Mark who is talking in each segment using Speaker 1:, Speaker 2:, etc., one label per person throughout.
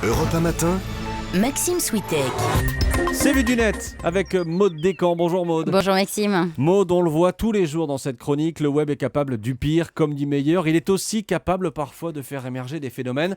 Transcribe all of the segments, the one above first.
Speaker 1: Europe 1 matin,
Speaker 2: Maxime Switek.
Speaker 3: C'est Vu du Net avec Maude Descamps. Bonjour Maude.
Speaker 2: Bonjour Maxime.
Speaker 3: Maude, on le voit tous les jours dans cette chronique, le web est capable du pire comme du meilleur. Il est aussi capable parfois de faire émerger des phénomènes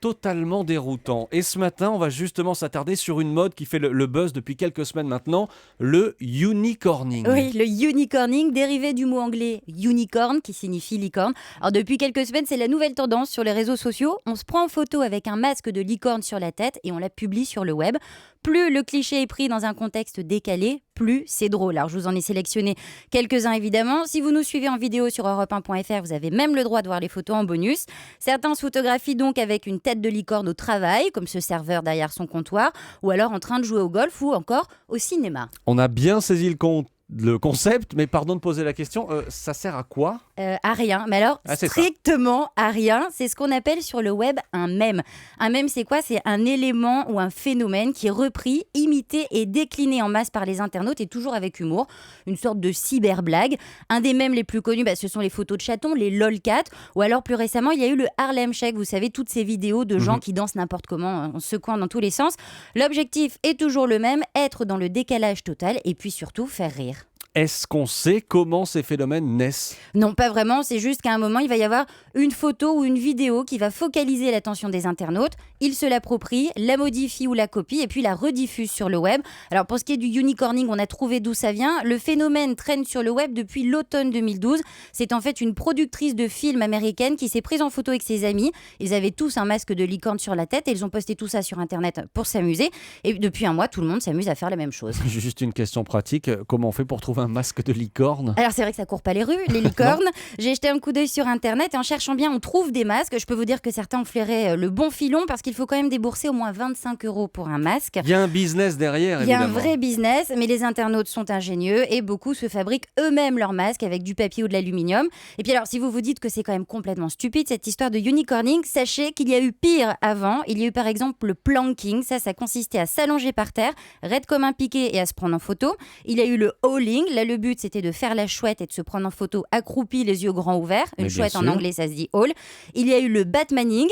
Speaker 3: totalement déroutants. Et ce matin, on va justement s'attarder sur une mode qui fait le buzz depuis quelques semaines maintenant, le unicorning.
Speaker 2: Oui, le unicorning, dérivé du mot anglais unicorn, qui signifie licorne. Alors depuis quelques semaines, c'est la nouvelle tendance sur les réseaux sociaux. On se prend en photo avec un masque de licorne sur la tête et on la publie sur le web. Plus le cliché est pris dans un contexte décalé, plus c'est drôle. Alors je vous en ai sélectionné quelques-uns évidemment. Si vous nous suivez en vidéo sur europe1.fr, vous avez même le droit de voir les photos en bonus. Certains se photographient donc avec une tête de licorne au travail, comme ce serveur derrière son comptoir, ou alors en train de jouer au golf ou encore au cinéma.
Speaker 3: On a bien saisi le concept, mais pardon de poser la question, ça sert à quoi ?
Speaker 2: À rien, mais alors
Speaker 3: Ah, c'est
Speaker 2: strictement à rien. C'est ce qu'on appelle sur le web un mème. Un mème, c'est quoi ? C'est un élément ou un phénomène qui est repris, imité et décliné en masse par les internautes et toujours avec humour. Une sorte de cyberblague. Un des mèmes les plus connus, ce sont les photos de chatons, les lolcats. Ou alors plus récemment, il y a eu le Harlem Shake. Vous savez, toutes ces vidéos de gens qui dansent n'importe comment, en secouant dans tous les sens. L'objectif est toujours le même, être dans le décalage total et puis surtout faire rire.
Speaker 3: Est-ce qu'on sait comment ces phénomènes naissent ?
Speaker 2: Non, pas vraiment, c'est juste qu'à un moment, il va y avoir une photo ou une vidéo qui va focaliser l'attention des internautes. Ils se l'approprient, la modifient ou la copient et puis la rediffusent sur le web. Alors pour ce qui est du unicorning, on a trouvé d'où ça vient. Le phénomène traîne sur le web depuis l'automne 2012. C'est en fait une productrice de films américaine qui s'est prise en photo avec ses amis. Ils avaient tous un masque de licorne sur la tête et ils ont posté tout ça sur Internet pour s'amuser. Et depuis un mois, tout le monde s'amuse à faire la même chose.
Speaker 3: Juste une question pratique, comment on fait pour trouver un masque de licorne ?
Speaker 2: Alors c'est vrai que ça court pas les rues, les licornes. J'ai jeté un coup d'œil sur internet et en cherchant bien, on trouve des masques. Je peux vous dire que certains ont flairé le bon filon parce qu'il faut quand même débourser au moins 25 € pour un masque.
Speaker 3: Il y a un business derrière,
Speaker 2: Il y a
Speaker 3: évidemment.
Speaker 2: un vrai business, mais les internautes sont ingénieux et beaucoup se fabriquent eux-mêmes leurs masques avec du papier ou de l'aluminium. Et puis alors, si vous vous dites que c'est quand même complètement stupide cette histoire de unicorning, sachez qu'il y a eu pire avant. Il y a eu par exemple le planking, ça consistait à s'allonger par terre, raide comme un piquet et à se prendre en photo. Il y a eu le hauling, là le but c'était de faire la chouette et de se prendre en photo accroupi, les yeux grands ouverts. Une chouette en anglais ça se dit haul. Il y a eu le batmaning,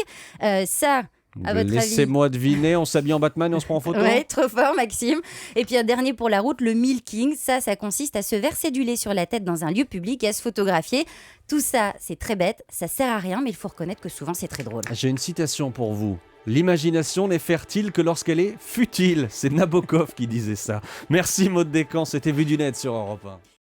Speaker 2: ça... À votre
Speaker 3: Laissez-moi deviner, on s'habille en Batman et on se prend en photo ?
Speaker 2: Ouais, trop fort Maxime. Et puis un dernier pour la route, le milking. Ça consiste à se verser du lait sur la tête dans un lieu public et à se photographier. Tout ça, c'est très bête, ça sert à rien, mais il faut reconnaître que souvent c'est très drôle.
Speaker 3: J'ai une citation pour vous. L'imagination n'est fertile que lorsqu'elle est futile. C'est Nabokov qui disait ça. Merci Maude Descamps, c'était Vu du Net sur Europe 1.